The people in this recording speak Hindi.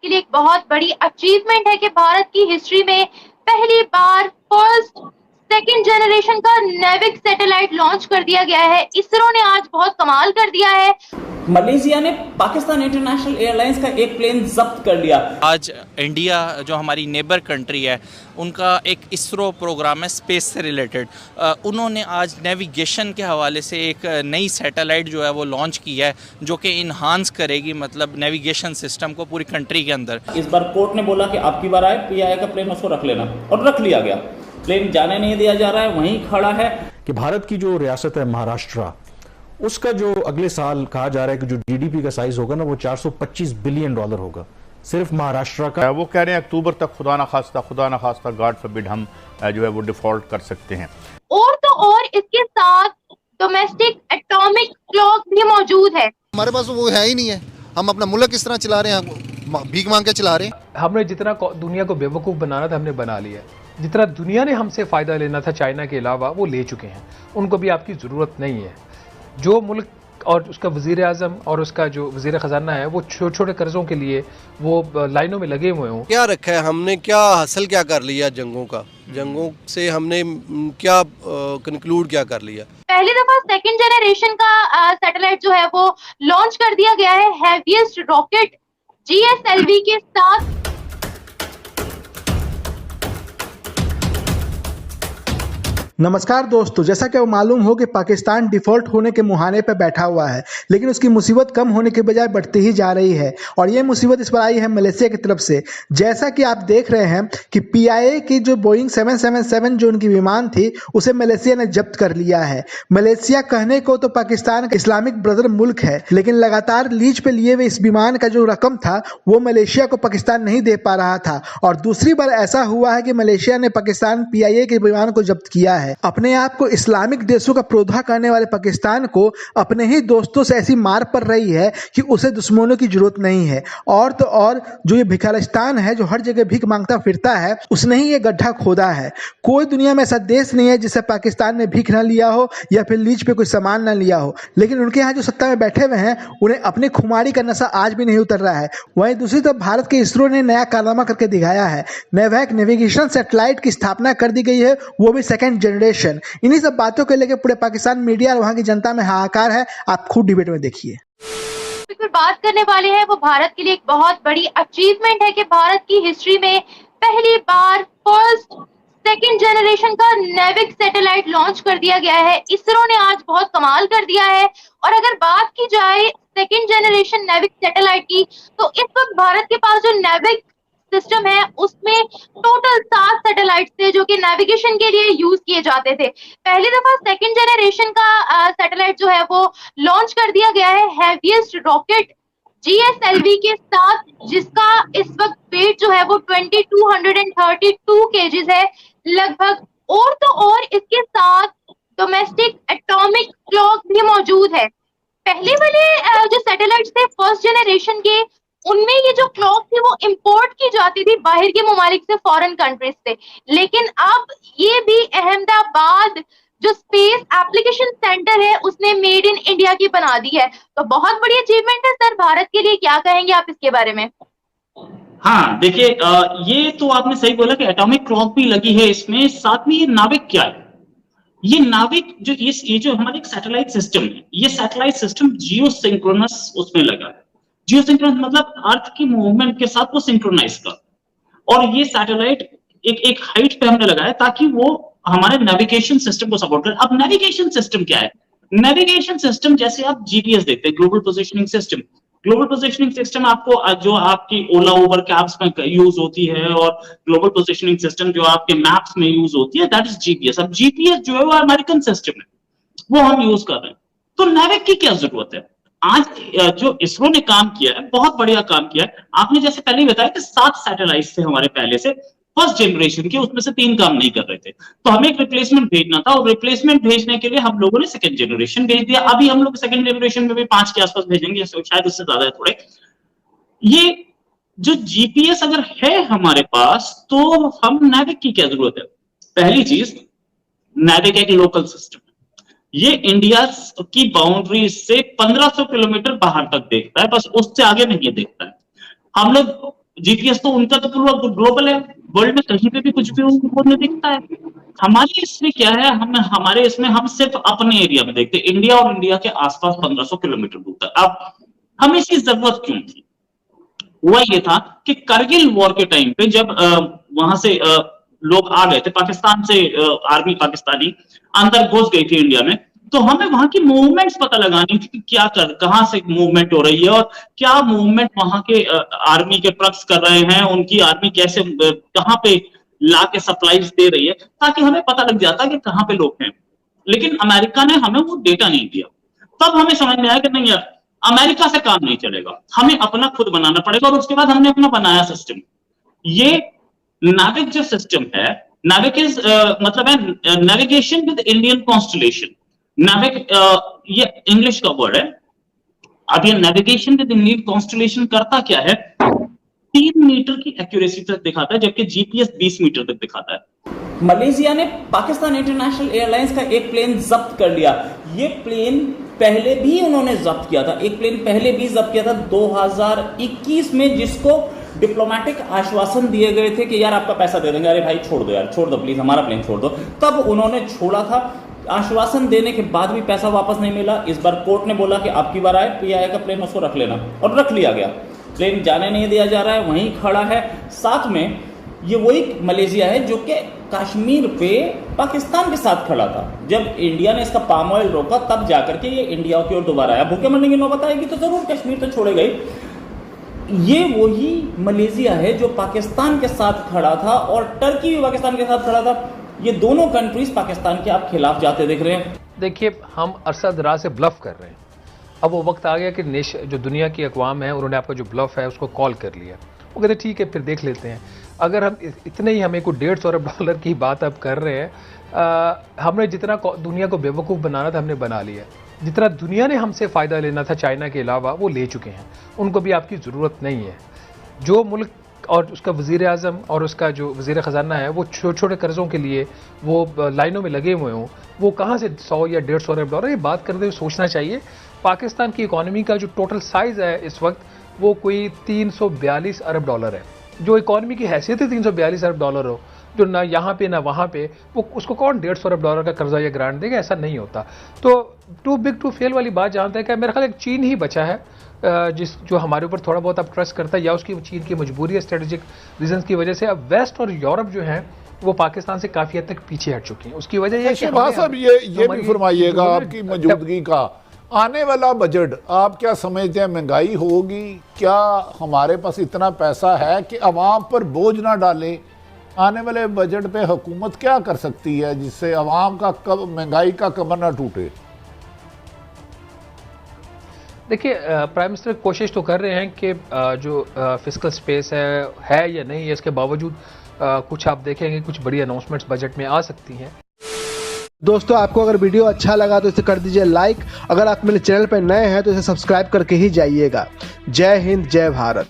के लिए एक बहुत बड़ी अचीवमेंट है कि भारत की हिस्ट्री में पहली बार फर्स्ट सेकंड जनरेशन का नेविक सैटेलाइट लॉन्च कर दिया गया है। इसरो ने आज बहुत कमाल कर दिया है। मलेशिया ने पाकिस्तान इंटरनेशनल एयरलाइंस का एक प्लेन जब्त कर लिया। आज इंडिया जो हमारी नेबर कंट्री है उनका एक इसरो प्रोग्राम है स्पेस से रिलेटेड, उन्होंने आज नेविगेशन के हवाले से एक नई सैटेलाइट जो है वो लॉन्च की है जो कि इन्हांस करेगी मतलब नेविगेशन सिस्टम को पूरी कंट्री के अंदर। इस बार कोर्ट ने बोला कि आपकी बार आए पीआईए का प्लेन उसको रख लेना, और रख लिया गया। प्लेन जाने नहीं दिया जा रहा है, वहीं खड़ा है। कि भारत की जो रियासत है महाराष्ट्र, उसका जो अगले साल कहा जा रहा है कि जो जीडीपी का साइज होगा ना वो $425 बिलियन होगा सिर्फ महाराष्ट्र का। वो कह रहे हैं अक्टूबर तक खुदा ना खास्ता गॉड फॉरबिड हम जो है वो डिफॉल्ट कर सकते हैं। और तो और इसके साथ डोमेस्टिक एटॉमिक क्लॉक भी मौजूद है। हमारे पास वो है ही नहीं है, हम अपना मुल्क किस तरह चला रहे हैं, भीख मांग के चला रहे हैं। हमने जितना दुनिया को बेवकूफ़ बनाना था हमने बना लिया, जितना दुनिया ने हमसे फ़ायदा लेना था चाइना के अलावा वो ले चुके हैं, उनको भी आपकी ज़रूरत नहीं है। जो मुल्क और उसका वज़ीर आज़म और उसका जो वज़ीर ख़जाना है वो छोटे छोटे कर्ज़ों के लिए वो लाइनों में लगे हुए हों। क्या रखा है हमने, क्या हासिल क्या कर लिया जंगों का, जंगों से हमने क्या कंक्लूड क्या कर लिया। पहली दफा सेकंड जनरेशन का सैटेलाइट जो है वो लॉन्च कर दिया गया है हैवीएस्ट रॉकेट GSLV के साथ। नमस्कार दोस्तों, जैसा कि वो मालूम हो कि पाकिस्तान डिफॉल्ट होने के मुहाने पर बैठा हुआ है, लेकिन उसकी मुसीबत कम होने के बजाय बढ़ती ही जा रही है। और ये मुसीबत इस पर आई है मलेशिया की तरफ से। जैसा कि आप देख रहे हैं कि पीआईए की जो बोइंग 777 जो उनकी विमान थी उसे मलेशिया ने जब्त कर लिया है। मलेशिया कहने को तो पाकिस्तान का इस्लामिक ब्रदर मुल्क है, लेकिन लगातार लीज पे लिए हुए इस विमान का जो रकम था वो मलेशिया को पाकिस्तान नहीं दे पा रहा था। और दूसरी बार ऐसा हुआ है कि मलेशिया ने पाकिस्तान पीआईए के विमान को जब्त किया है। अपने आप को इस्लामिक देशों का प्रोधा करने वाले पाकिस्तान को अपने ही दोस्तों से ऐसी मार पड़ रही है कि उसे दुश्मनों की जरूरत नहीं है। और तो और जो ये भिखारिस्तान है जो हर जगह भीख मांगता फिरता है, उसने ही ये गड्ढा खोदा है। कोई दुनिया में ऐसा देश नहीं है जिससे पाकिस्तान ने भीख ना लिया हो या फिर लीज पे कोई सामान ना लिया हो, लेकिन उनके यहाँ जो सत्ता में बैठे हुए हैं उन्हें अपनी खुमारी का नशा आज भी नहीं उतर रहा है। वहीं दूसरी तरफ भारत के इसरो ने नया कारनामा करके दिखाया है। नेवैक नेविगेशन सैटेलाइट की स्थापना कर दी गई है, वो भी सेकेंड जनरेशन। इन्हीं सब बातों को लेकर पूरे पाकिस्तान मीडिया और वहां की जनता में हाहाकार है। आप खुद डिबेट में देखिए। फिर बात करने वाले हैं वो भारत के लिए एक बहुत बड़ी अचीवमेंट है कि भारत की हिस्ट्री में पहली बार फर्स्ट सेकंड जनरेशन का नेविक सैटेलाइट लॉन्च कर दिया गया है। इसरो ने आज बहुत कमाल कर दिया है। और अगर बात की जाए सेकंड जनरेशन नेविक सैटेलाइट की, तो इस वक्त भारत के पास जो नेविक सिस्टम है उसमें टोटल 7 सैटेलाइट थे जो कि नेविगेशन के लिए यूज किए जाते थे। पहली दफा सेकंड जनरेशन का सैटेलाइट जो है वो लॉन्च कर दिया गया है हैवीएस्ट रॉकेट GSLV के साथ, जिसका इस वक्त वेट जो है वो 2232 kgs है लगभग। और तो और इसके साथ डोमेस्टिक एटॉमिक क्लॉक भी मौजूद है। पहले वाले जो सैटेलाइट्स थे फर्स्ट जनरेशन के, उनमें ये जो क्लॉक थी वो इंपोर्ट की जाती थी बाहर के ममालिक से, फॉरेन कंट्रीज से। लेकिन अब ये भी अहमदाबाद जो स्पेस एप्लीकेशन सेंटर है उसने मेड इन इंडिया की बना दी है। तो बहुत बड़ी अचीवमेंट है सर भारत के लिए। क्या कहेंगे आप इसके बारे में? हाँ देखिए, ये तो आपने सही बोला कि एटॉमिक क्लॉक भी लगी है इसमें, साथ में ये नाविक क्या है, ये नाविक जो ये जो हमारे एक सैटेलाइट सिस्टम है, ये सैटेलाइट सिस्टम जियो सिंक्रोनस उसमें लगा है। जियो सिंक्रोनस मतलब अर्थ की मूवमेंट के साथ वो सिंक्रोनाइज कर, और ये सैटेलाइट एक हाइट पे हमने लगाया ताकि वो हमारे नेविगेशन सिस्टम को सपोर्ट करे। अब नेविगेशन सिस्टम क्या है? नेविगेशन सिस्टम जैसे आप जीपीएस देखते हैं, global positioning system. Global positioning system आपको जो आपकी ओला उबर कैब्स में यूज होती है, और ग्लोबल पोजिशनिंग सिस्टम जो आपके मैप्स में यूज होती है, दैट इज जीपीएस। अब जीपीएस जो है वो अमेरिकन सिस्टम है, वो हम यूज कर रहे हैं। तो नेविक की क्या जरूरत है? आज जो इसरो ने काम किया है बहुत बढ़िया काम किया है। आपने जैसे पहले ही बताया कि 7 सैटेलाइट थे हमारे पहले से फर्स्ट जनरेशन के, उसमें से 3 काम नहीं कर रहे थे, तो हमें एक रिप्लेसमेंट भेजना था, और रिप्लेसमेंट भेजने के लिए हम लोगों ने सेकंड जनरेशन भेज दिया। अभी हम लोग सेकंड जनरेशन में भी 5 के आसपास भेजेंगे, शायद उससे ज्यादा है थोड़े। ये जो जीपीएस अगर है हमारे पास तो हम नेविक की क्या जरूरत है? पहली चीज, नेविक एक लोकल सिस्टम, ये इंडिया की बाउंड्री से 1500 किलोमीटर बाहर तक देखता है, बस उससे आगे नहीं देखता है। हम लोग जीपीएस तो उनका तो पूरा ग्लोबल है, वर्ल्ड में कहीं पे भी कुछ भी उनको नहीं दिखता है। हमारे इसमें क्या है, हमारे इसमें हम सिर्फ अपने एरिया में देखते, इंडिया और इंडिया के आसपास 1500 किलोमीटर दूर तक। अब हमें इसकी जरूरत क्यों थी? हुआ ये था कि करगिल वॉर के टाइम पे जब वहां से लोग आ गए थे पाकिस्तान से, आर्मी पाकिस्तानी अंदर घुस गई थी इंडिया में, तो हमें वहां की मूवमेंट्स पता लगानी थी कि क्या कहां से मूवमेंट हो रही है और क्या मूवमेंट वहां के आर्मी के ट्रक्स कर रहे हैं, उनकी आर्मी कैसे कहां पे ला के सप्लाईज दे रही है, ताकि हमें पता लग जाता कि कहां पे लोग हैं। लेकिन अमेरिका ने हमें वो डेटा नहीं दिया। तब हमें समझ में आया कि नहीं यार, अमेरिका से काम नहीं चलेगा, हमें अपना खुद बनाना पड़ेगा। और उसके बाद हमने अपना बनाया सिस्टम। ये नाविक जो सिस्टम है, नाविक इज मतलब है नेविगेशन विद इंडियन कॉन्स्टलेशन। नाविक ये इंग्लिश का वर्ड है। अब ये नेविगेशन विद इंडियन कॉन्स्टलेशन करता क्या है? 3 मीटर की एक्यूरेसी तक दिखाता है, जबकि जीपीएस 20 मीटर तक दिखाता है। मलेशिया ने पाकिस्तान इंटरनेशनल एयरलाइंस का एक प्लेन जब्त कर लिया। ये प्लेन पहले भी उन्होंने जब्त किया था, एक प्लेन पहले भी जब्त किया था 2021 में, जिसको डिप्लोमेटिक आश्वासन दिए गए थे कि यार आपका पैसा दे देंगे, अरे भाई छोड़ दो यार, छोड़ दो प्लीज, हमारा प्लेन छोड़ दो। तब उन्होंने छोड़ा था। आश्वासन देने के बाद भी पैसा वापस नहीं मिला। इस बार कोर्ट ने बोला कि आपकी बार आए, पीआईए का प्लेन उसको रख लेना, और रख लिया गया। प्लेन जाने नहीं दिया जा रहा है, वहीं खड़ा है। साथ में ये वही मलेशिया है जो कि कश्मीर पे पाकिस्तान के साथ खड़ा था। जब इंडिया ने इसका पाम ऑयल रोका, तब जाकर के ये इंडिया की ओर दोबारा आया। भूखे मरने की नौबत आएगी तो जरूर कश्मीर तो छोड़ेगा ही। ये वही मलेशिया है जो पाकिस्तान के साथ खड़ा था, और टर्की भी पाकिस्तान के साथ खड़ा था। ये दोनों कंट्रीज पाकिस्तान के आप खिलाफ जाते दिख रहे हैं। देखिए, हम अरसा दराज से ब्लफ कर रहे हैं। अब वो वक्त आ गया कि जो दुनिया की अक़वाम है, उन्होंने आपका जो ब्लफ है उसको कॉल कर लिया। वो कहते ठीक है, फिर देख लेते हैं। अगर हम इतने ही हमें कोई $150 अरब की बात अब कर रहे हैं, हमने जितना दुनिया को बेवकूफ़ बनाना था हमने बना लिया। जितना दुनिया ने हमसे फ़ायदा लेना था चाइना के अलावा, वो ले चुके हैं। उनको भी आपकी ज़रूरत नहीं है। जो मुल्क और उसका वज़ीर आज़म और उसका जो वज़ीर ख़जाना है, वो छोटे छोटे कर्ज़ों के लिए वो लाइनों में लगे हुए हों, वो कहाँ से 100 या $150 अरब, ये बात करते हुए सोचना चाहिए। पाकिस्तान की इकॉनमी का जो टोटल साइज़ है इस वक्त, वो कोई $342 अरब है। जो इकॉनमी की हैसियत है $342 अरब हो, जो ना यहाँ पे ना वहाँ पे, वो उसको कौन $150 अरब का कर्जा या ग्रांट देगा? ऐसा नहीं होता। तो टू बिग टू फेल वाली बात जानते हैं कि मेरा ख्याल एक चीन ही बचा है जो हमारे ऊपर थोड़ा बहुत अब ट्रस्ट करता है, या उसकी चीन की मजबूरी है स्ट्रेटेजिक रीजंस की वजह से। अब वेस्ट और यूरोप जो है वो पाकिस्तान से काफ़ी हद तक पीछे हट चुकी हैं। उसकी वजह ये साहब ये भी फरमाइएगा, आपकी मौजूदगी का आने वाला बजट आप क्या समझते हैं? महंगाई होगी क्या? हमारे पास इतना पैसा है कि अवाम पर बोझ ना डालें? आने वाले बजट पे हुकूमत क्या कर सकती है जिससे अवाम का महंगाई का कमर ना टूटे? देखिए, प्राइम मिनिस्टर कोशिश तो कर रहे हैं कि जो फिस्कल स्पेस है या नहीं है, इसके बावजूद कुछ आप देखेंगे कुछ बड़ी अनाउंसमेंट्स बजट में आ सकती हैं। दोस्तों, आपको अगर वीडियो अच्छा लगा तो इसे कर दीजिए लाइक। अगर आप मेरे चैनल पर नए हैं तो इसे सब्सक्राइब करके ही जाइएगा। जय हिंद, जय भारत।